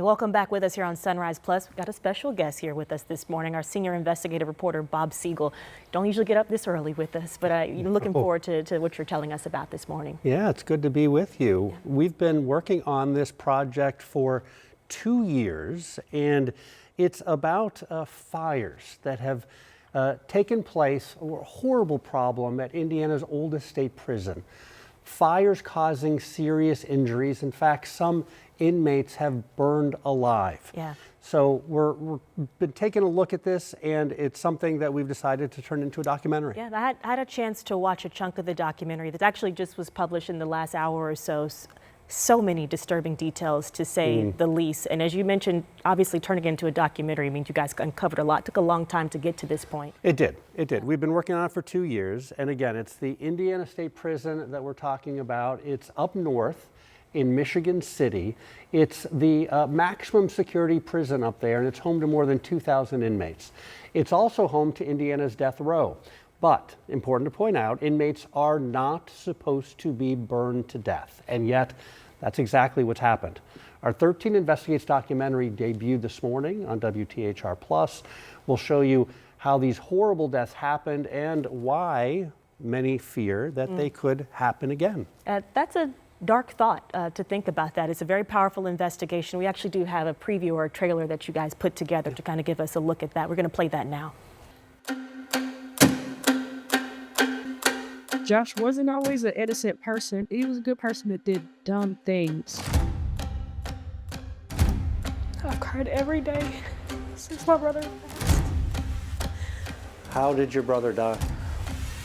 Welcome back with us here on Sunrise Plus. We've got a special guest here with us this morning, our senior investigative reporter, Bob Siegel. Don't usually get up this early with us, but you're looking forward to what you're telling us about this morning. Yeah, it's good to be with you. Yeah. We've been working on this project for 2 years, and it's about fires that have taken place, a horrible problem at Indiana's oldest state prison. Fires causing serious injuries. In fact, some inmates have burned alive. Yeah. So we've been taking a look at this, and it's something that we've decided to turn into a documentary. Yeah, I had a chance to watch a chunk of the documentary that actually just was published in the last hour or so. So many disturbing details, to say the least. And as you mentioned, obviously turning it into a documentary means you guys uncovered a lot. It took a long time to get to this point. It did. We've been working on it for 2 years. And again, it's the Indiana State Prison that we're talking about. It's up north in Michigan City. It's the maximum security prison up there, and it's home to more than 2,000 inmates. It's also home to Indiana's death row. But, important to point out, inmates are not supposed to be burned to death, and yet that's exactly what's happened. Our 13 Investigates documentary debuted this morning on WTHR+. We'll show you how these horrible deaths happened and why many fear that they could happen again. That's a dark thought to think about that. It's a very powerful investigation. We actually do have a preview or a trailer that you guys put together to kind of give us a look at that. We're going to play that now. Josh wasn't always an innocent person. He was a good person that did dumb things. I've cried every day since my brother passed. How did your brother die?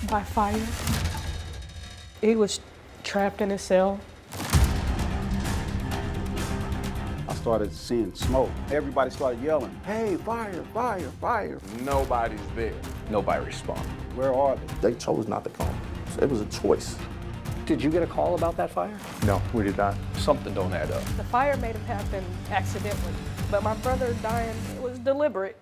By fire. He was trapped in a cell. I started seeing smoke. Everybody started yelling, "Hey, fire, fire, fire." Nobody's there. Nobody responded. Where are they? They chose not to come. It was a choice. Did you get a call about that fire? No, we did not. Something don't add up. The fire may have happened accidentally, but my brother dying, it was deliberate.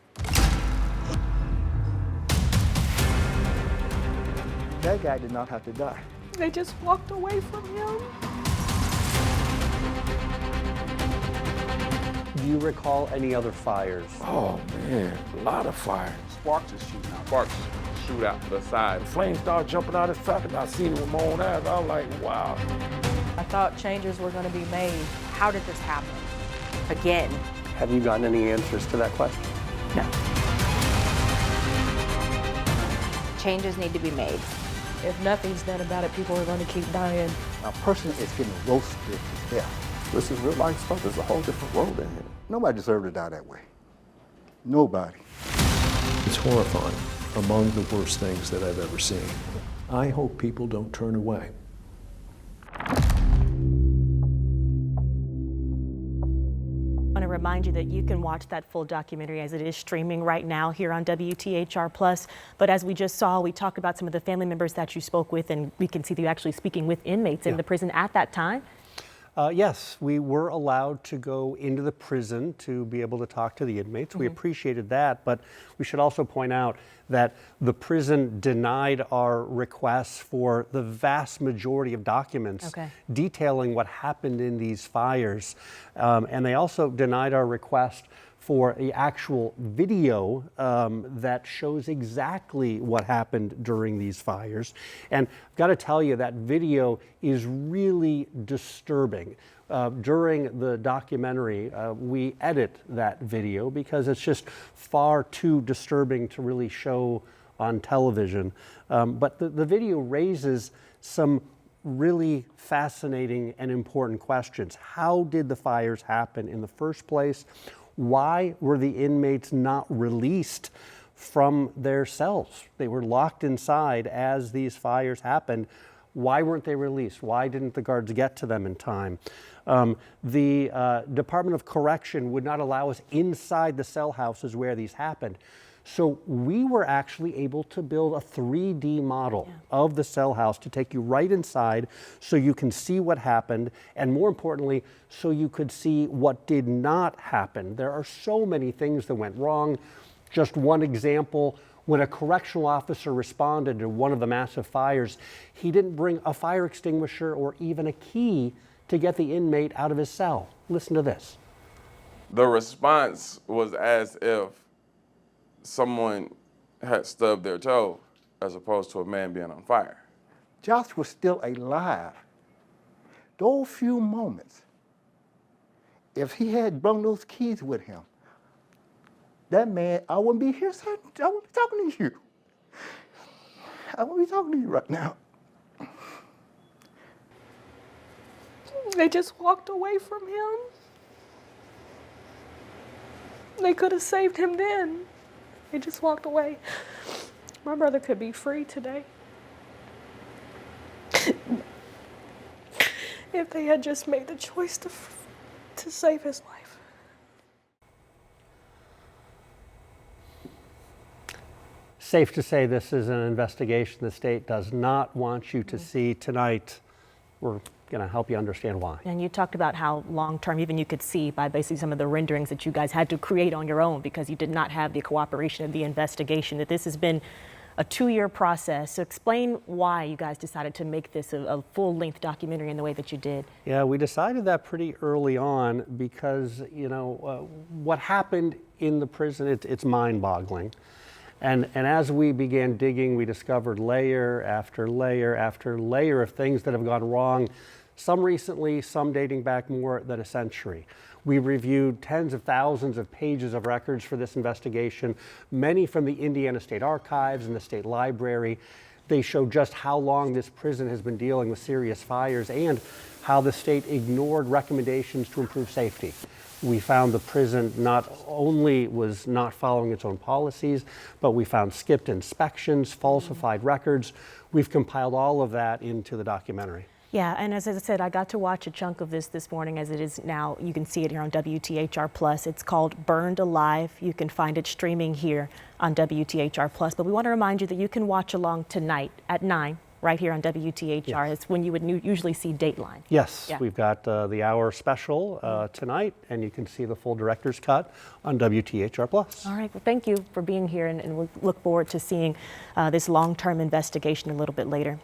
That guy did not have to die. They just walked away from him. Do you recall any other fires? Oh, man, a lot of fire. Sparks is shooting out. Sparks shoot out to the side. Flames started jumping out of his socket. I seen it with my own eyes. I was like, wow. I thought changes were going to be made. How did this happen? Again. Have you gotten any answers to that question? No. Changes need to be made. If nothing's done about it, people are going to keep dying. A person is getting roasted to death. This is real life stuff. There's a whole different world in here. Nobody deserved to die that way. Nobody. It's horrifying, among the worst things that I've ever seen. I hope people don't turn away. I want to remind you that you can watch that full documentary as it is streaming right now here on WTHR+. But as we just saw, we talked about some of the family members that you spoke with, and we can see that you actually speaking with inmates in the prison at that time. Yes, we were allowed to go into the prison to be able to talk to the inmates. We appreciated that, but we should also point out that the prison denied our requests for the vast majority of documents detailing what happened in these fires. And they also denied our request for the actual video that shows exactly what happened during these fires. And I've got to tell you, that video is really disturbing. During the documentary, we edit that video because it's just far too disturbing to really show on television. But the video raises some really fascinating and important questions. How did the fires happen in the first place? Why were the inmates not released from their cells? They were locked inside as these fires happened. Why weren't they released? Why didn't the guards get to them in time? The Department of Correction would not allow us inside the cell houses where these happened. So we were actually able to build a 3D model of the cell house to take you right inside so you can see what happened, and more importantly, so you could see what did not happen. There are so many things that went wrong. Just one example, when a correctional officer responded to one of the massive fires, he didn't bring a fire extinguisher or even a key to get the inmate out of his cell. Listen to this. The response was as if someone had stubbed their toe as opposed to a man being on fire. Josh was still alive. Those few moments, if he had brought those keys with him, that man, I wouldn't be here, I wouldn't be talking to you. I wouldn't be talking to you right now. They just walked away from him. They could have saved him then. They just walked away. My brother could be free today. If they had just made the choice to save his life. Safe to say this is an investigation the state does not want you to see tonight. We're going to help you understand why. And you talked about how long-term, even you could see by basically some of the renderings that you guys had to create on your own because you did not have the cooperation of the investigation, that this has been a 2-year process. So explain why you guys decided to make this a full-length documentary in the way that you did. Yeah, we decided that pretty early on because, what happened in the prison, it's mind-boggling. And as we began digging, we discovered layer after layer after layer of things that have gone wrong, some recently, some dating back more than a century. We reviewed tens of thousands of pages of records for this investigation, many from the Indiana State Archives and the State Library. They show just how long this prison has been dealing with serious fires and how the state ignored recommendations to improve safety. We found the prison not only was not following its own policies, but we found skipped inspections, falsified records. We've compiled all of that into the documentary. Yeah, and as I said, I got to watch a chunk of this morning as it is now. You can see it here on WTHR Plus. It's called Burned Alive. You can find it streaming here on WTHR Plus. But we want to remind you that you can watch along tonight at 9 right here on WTHR. Yes. It's when you would usually see Dateline. Yes, Yeah. We've got the hour special tonight, and you can see the full director's cut on WTHR Plus. All right, well, thank you for being here, and we'll look forward to seeing this long-term investigation a little bit later.